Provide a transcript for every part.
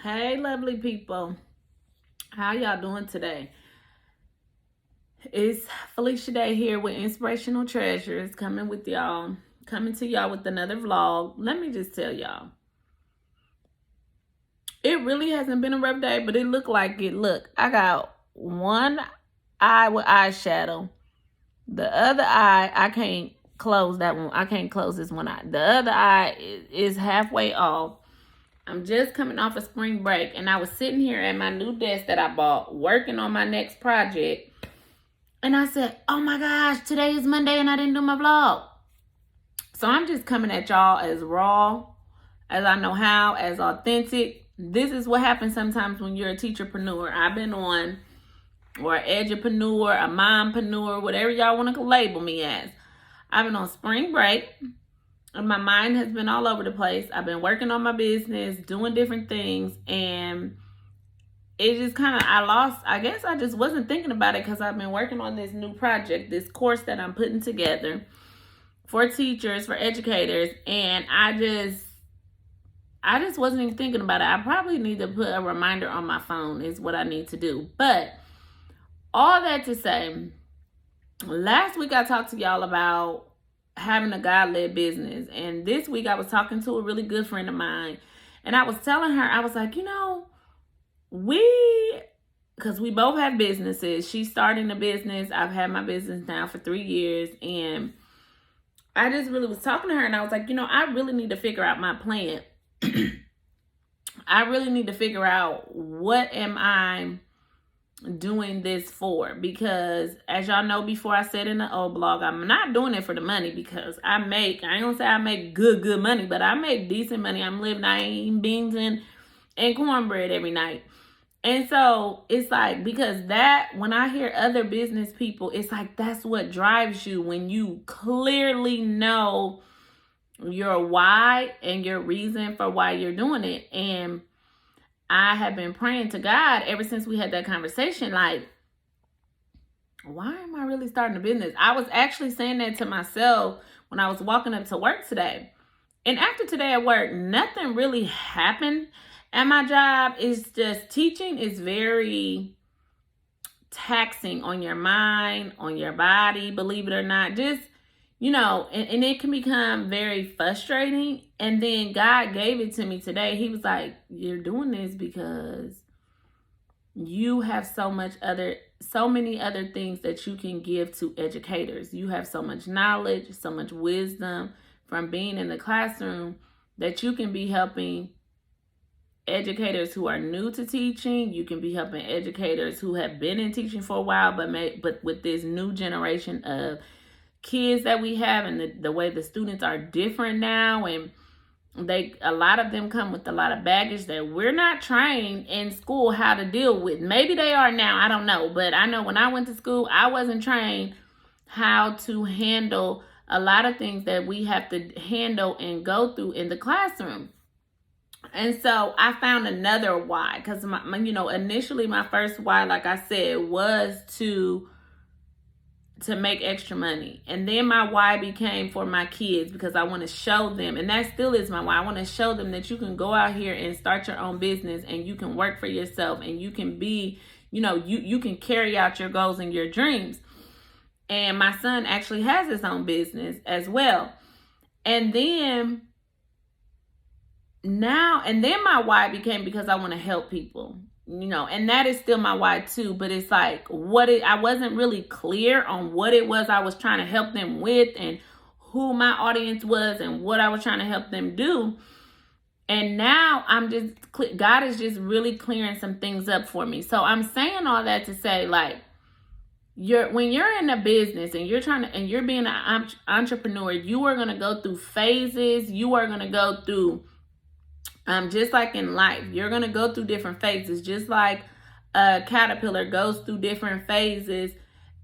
Hey, lovely people. How y'all doing today? It's Felicia Day here with Inspirational Treasures coming to y'all with another vlog. Let me just tell y'all, it really hasn't been a rough day, but it looked like it. Look, I got one eye with eyeshadow. The other eye, I can't close that one. I can't close this one eye. The other eye is halfway off. I'm just coming off a spring break, and I was sitting here at my new desk that I bought, working on my next project. And I said, oh my gosh, today is Monday and I didn't do my vlog. So I'm just coming at y'all as raw as I know how, as authentic. This is what happens sometimes when you're a teacherpreneur. I've been on, or an edupreneur, a mompreneur, whatever y'all want to label me as. I've been on spring break. And my mind has been all over the place. I've been working on my business, doing different things, and it just I guess I just wasn't thinking about it because I've been working on this new project, this course that I'm putting together for teachers, for educators, and I just wasn't even thinking about it. I probably need to put a reminder on my phone is what I need to do. But all that to say, last week I talked to y'all about having a God-led business, and this week I was talking to a really good friend of mine, and I was telling her, I was like, because we both have businesses. She's starting a business. I've had my business now for 3 years, and I just really was talking to her, and I was like, I really need to figure out my plan. I really need to figure out what am I doing this for, because as y'all know, before I said in the old blog, I'm not doing it for the money, because I ain't gonna say I make good money, but I make decent money. I'm living, I ain't eating beans and cornbread every night. And so it's like, because that, when I hear other business people, it's like that's what drives you, when you clearly know your why and your reason for why you're doing it. And I have been praying to God ever since we had that conversation, like, why am I really starting a business? I was actually saying that to myself when I was walking up to work today. And after today at work, nothing really happened at my job. It's just teaching is very taxing on your mind, on your body, believe it or not. Just, and it can become very frustrating. And then God gave it to me today. He was like, you're doing this because you have so many other things that you can give to educators. You have so much knowledge, so much wisdom from being in the classroom that you can be helping educators who are new to teaching. You can be helping educators who have been in teaching for a while, but with this new generation of kids that we have, and the way the students are different now, and a lot of them come with a lot of baggage that we're not trained in school how to deal with. Maybe they are now, I don't know, but I know when I went to school, I wasn't trained how to handle a lot of things that we have to handle and go through in the classroom. And so I found another why, because initially my first why, like I said, was to make extra money. And then my why became for my kids, because I want to show them, and that still is my why. I want to show them that you can go out here and start your own business, and you can work for yourself, and you can be, you can carry out your goals and your dreams. And my son actually has his own business as well. And then my why became because I want to help people. And that is still my why too, but it's like I wasn't really clear on what it was I was trying to help them with, and who my audience was, and what I was trying to help them do. And now God is just really clearing some things up for me. So I'm saying all that to say, like, when you're in a business and you're being an entrepreneur, you are going to go through phases. You are going to go through just like in life, you're going to go through different phases. Just like a caterpillar goes through different phases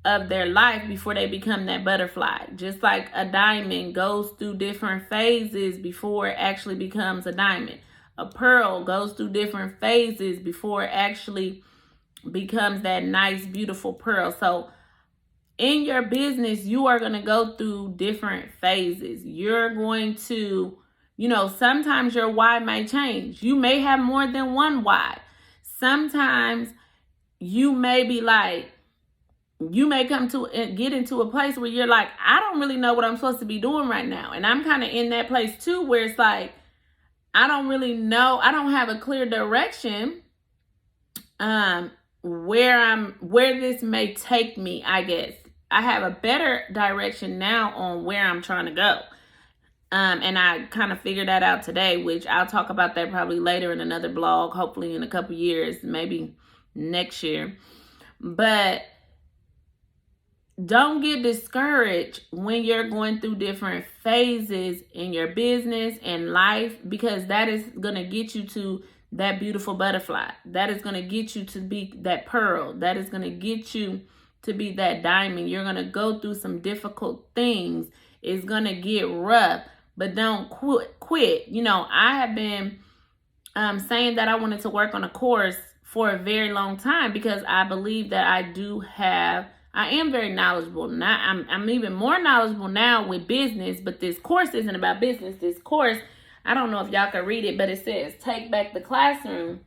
of their life before they become that butterfly. Just like a diamond goes through different phases before it actually becomes a diamond. A pearl goes through different phases before it actually becomes that nice, beautiful pearl. So in your business, you are going to go through different phases. You're going to Sometimes your why may change. You may have more than one why. Sometimes you may be like, you may get into a place where you're like, I don't really know what I'm supposed to be doing right now. And I'm kind of in that place too, where it's like, I don't really know. I don't have a clear direction where this may take me, I guess. I have a better direction now on where I'm trying to go. And I kind of figured that out today, which I'll talk about that probably later in another blog, hopefully in a couple years, maybe next year. But don't get discouraged when you're going through different phases in your business and life, because that is going to get you to that beautiful butterfly. That is going to get you to be that pearl. That is going to get you to be that diamond. You're going to go through some difficult things. It's going to get rough, but don't quit. I have been saying that I wanted to work on a course for a very long time, because I believe that I am very knowledgeable. Now I'm even more knowledgeable now with business, but this course isn't about business. This course, I don't know if y'all can read it, but it says Take Back the Classroom,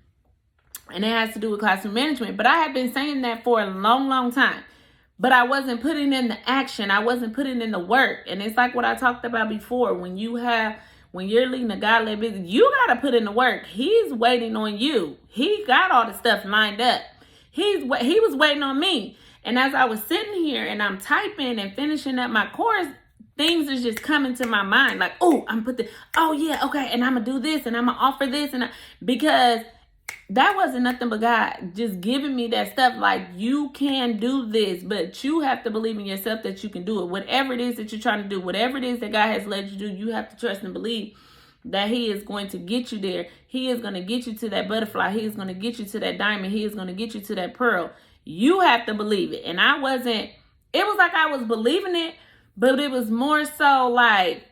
and it has to do with classroom management. But I have been saying that for a long, long time, but I wasn't putting in the action. I wasn't putting in the work. And it's like what I talked about before. When you're leading a God-led business, you got to put in the work. He's waiting on you. He got all the stuff lined up. He was waiting on me. And as I was sitting here and I'm typing and finishing up my course, things is just coming to my mind. Like, oh, and I'm going to do this and I'm going to offer this. Because that wasn't nothing but God just giving me that stuff. Like, you can do this, but you have to believe in yourself that you can do it. Whatever it is that you're trying to do, whatever it is that God has led you to do, you have to trust and believe that He is going to get you there. He is going to get you to that butterfly. He is going to get you to that diamond. He is going to get you to that pearl. You have to believe it. And it was like I was believing it, but it was more so like,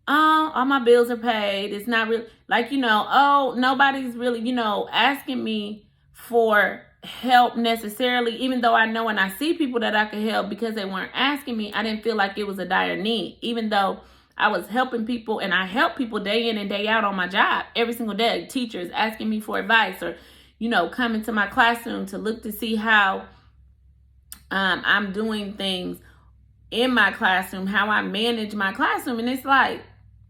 oh, all my bills are paid. It's not really like, nobody's really, asking me for help necessarily, even though I know and I see people that I could help. Because they weren't asking me, I didn't feel like it was a dire need, even though I was helping people, and I help people day in and day out on my job every single day. Teachers asking me for advice, or coming to my classroom to look to see how I'm doing things in my classroom, how I manage my classroom. And it's like,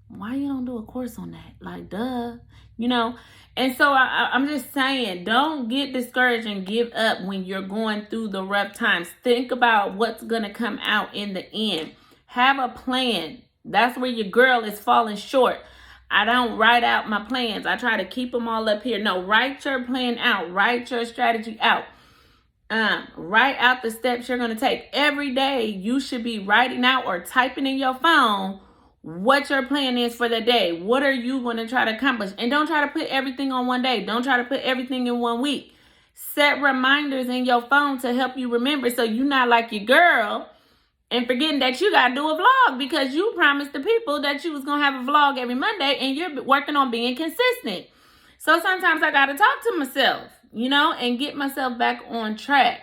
why you don't do a course on that? Like, duh, And so I'm just saying, don't get discouraged and give up when you're going through the rough times. Think about what's going to come out in the end. Have a plan. That's where your girl is falling short. I don't write out my plans. I try to keep them all up here. No, write your plan out. Write your strategy out. Write out the steps you're going to take. Every day you should be writing out or typing in your phone what your plan is for the day. What are you going to try to accomplish? And don't try to put everything on one day. Don't try to put everything in 1 week. Set reminders in your phone to help you remember, so you're not like your girl and forgetting that you got to do a vlog, because you promised the people that you was going to have a vlog every Monday, and you're working on being consistent. So sometimes I got to talk to myself, and get myself back on track.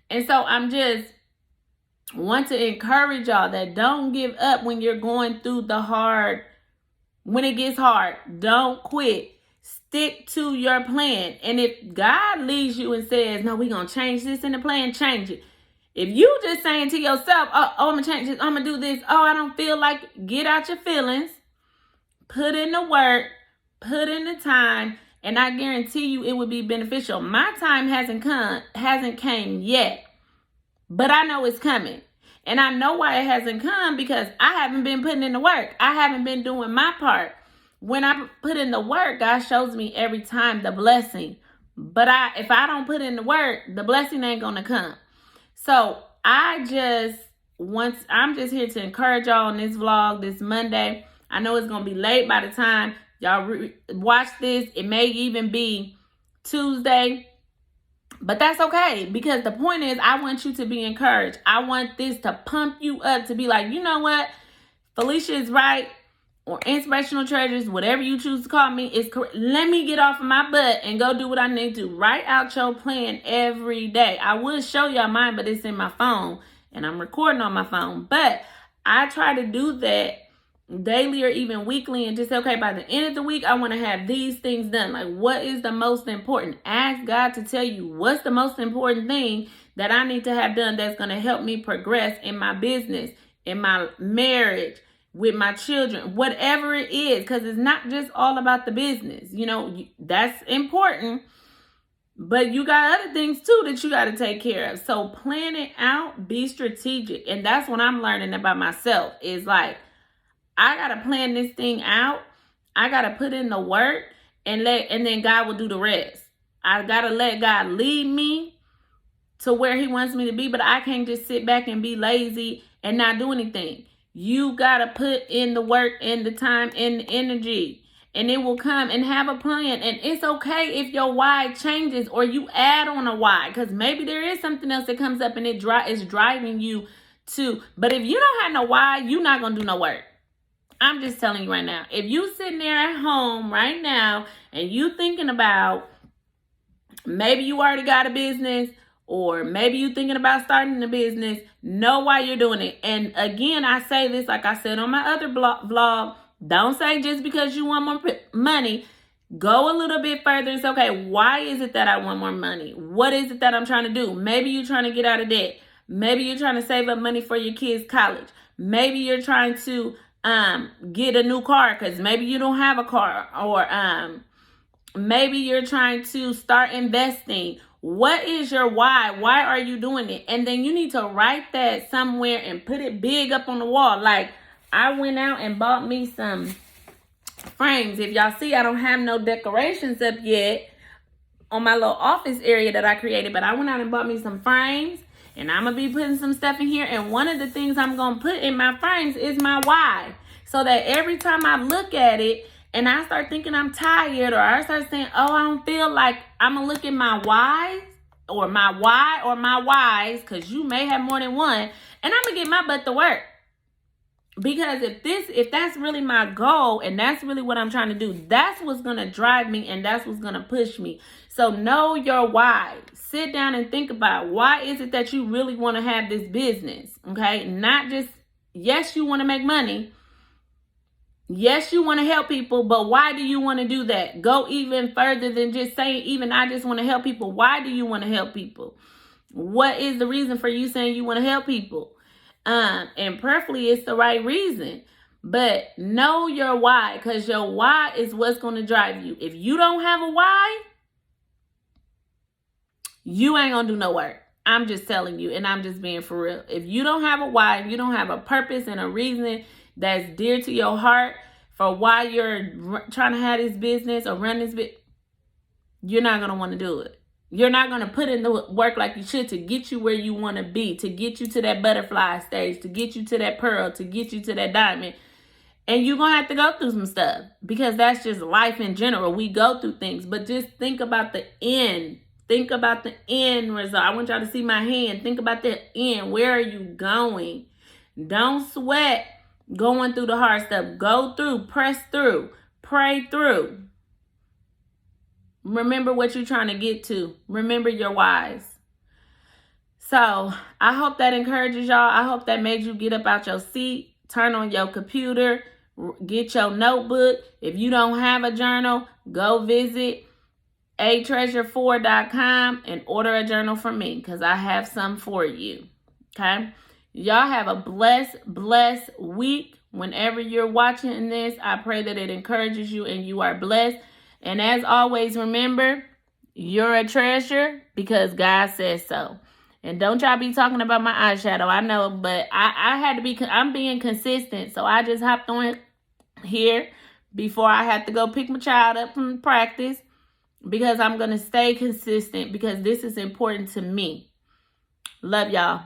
And so I'm just want to encourage y'all that don't give up when you're going through when it gets hard. Don't quit. Stick to your plan. And if God leads you and says, no, we're going to change this in the plan, change it. If you just saying to yourself, oh, I'm going to change this, I'm going to do this, oh, I don't feel like, get out your feelings, put in the work, put in the time, and I guarantee you it would be beneficial. My time hasn't came yet, but I know it's coming. And I know why it hasn't come, because I haven't been putting in the work. I haven't been doing my part. When I put in the work, God shows me every time the blessing. But if I don't put in the work, the blessing ain't going to come. So I'm just here to encourage y'all on this vlog this Monday. I know it's going to be late by the time y'all watch this. It may even be Tuesday, but that's okay, because the point is, I want you to be encouraged. I want this to pump you up to be like, you know what? Felicia is right, or Inspirational Treasures, whatever you choose to call me, is correct. Let me get off of my butt and go do what I need to. Write out your plan every day. I will show y'all mine, but it's in my phone, and I'm recording on my phone. But I try to do that daily or even weekly, and just say, okay, by the end of the week, I want to have these things done. Like, what is the most important? Ask God to tell you what's the most important thing that I need to have done that's going to help me progress in my business, in my marriage, with my children, whatever it is, because it's not just all about the business. You know, that's important, but you got other things too that you got to take care of. So plan it out, be strategic. And that's what I'm learning about myself, is like, I got to plan this thing out. I got to put in the work, and then God will do the rest. I got to let God lead me to where he wants me to be, but I can't just sit back and be lazy and not do anything. You got to put in the work and the time and the energy, and it will come. And have a plan. And it's okay if your why changes or you add on a why, because maybe there is something else that comes up and it is driving you to. But if you don't have no why, you're not going to do no work. I'm just telling you right now. If you sitting there at home right now and you thinking about, maybe you already got a business, or maybe you thinking about starting a business, know why you're doing it. And again, I say this, like I said on my other vlog, don't say just because you want more money. Go a little bit further and say, okay, why is it that I want more money? What is it that I'm trying to do? Maybe you're trying to get out of debt. Maybe you're trying to save up money for your kids' college. Maybe you're trying to get a new car because maybe you don't have a car, or maybe you're trying to start investing. What is your why? Why are you doing it? And then you need to write that somewhere and put it big up on the wall. Like, I went out and bought me some frames. If y'all see, I don't have no decorations up yet on my little office area that I created, but I went out and bought me some frames, and I'm going to be putting some stuff in here. And one of the things I'm going to put in my frames is my why, so that every time I look at it and I start thinking I'm tired, or I start saying, oh, I don't feel like, I'm going to look at my whys, or my why, or my whys, because you may have more than one, and I'm going to get my butt to work. Because if that's really my goal, and that's really what I'm trying to do, that's what's going to drive me, and that's what's going to push me. So know your why. Sit down and think about, why is it that you really want to have this business? Okay? Not just, yes, you want to make money. Yes, you want to help people, but why do you want to do that? Go even further than just saying, even I just want to help people. Why do you want to help people? What is the reason for you saying you want to help people? And preferably it's the right reason. But know your why, because your why is what's going to drive you. If you don't have a why, you ain't going to do no work. I'm just telling you, and I'm just being for real. If you don't have a why, if you don't have a purpose and a reason that's dear to your heart for why you're trying to have this business or run this business, you're not going to want to do it. You're not going to put in the work like you should to get you where you want to be, to get you to that butterfly stage, to get you to that pearl, to get you to that diamond. And you're going to have to go through some stuff, because that's just life in general. We go through things, but just think about the end. Think about the end result. I want y'all to see my hand. Think about the end. Where are you going? Don't sweat going through the hard stuff. Go through, press through, pray through. Remember what you're trying to get to. Remember your whys. So I hope that encourages y'all. I hope that made you get up out your seat, turn on your computer, get your notebook. If you don't have a journal, go visit atreasure4.com and order a journal from me, because I have some for you. Okay? Y'all have a blessed week. Whenever you're watching this, I pray that it encourages you and you are blessed. And as always, remember, you're a treasure because God says so. And don't y'all be talking about my eyeshadow. I know, but I had to be, I'm being consistent. So I just hopped on here before I had to go pick my child up from practice, because I'm going to stay consistent, because this is important to me. Love y'all.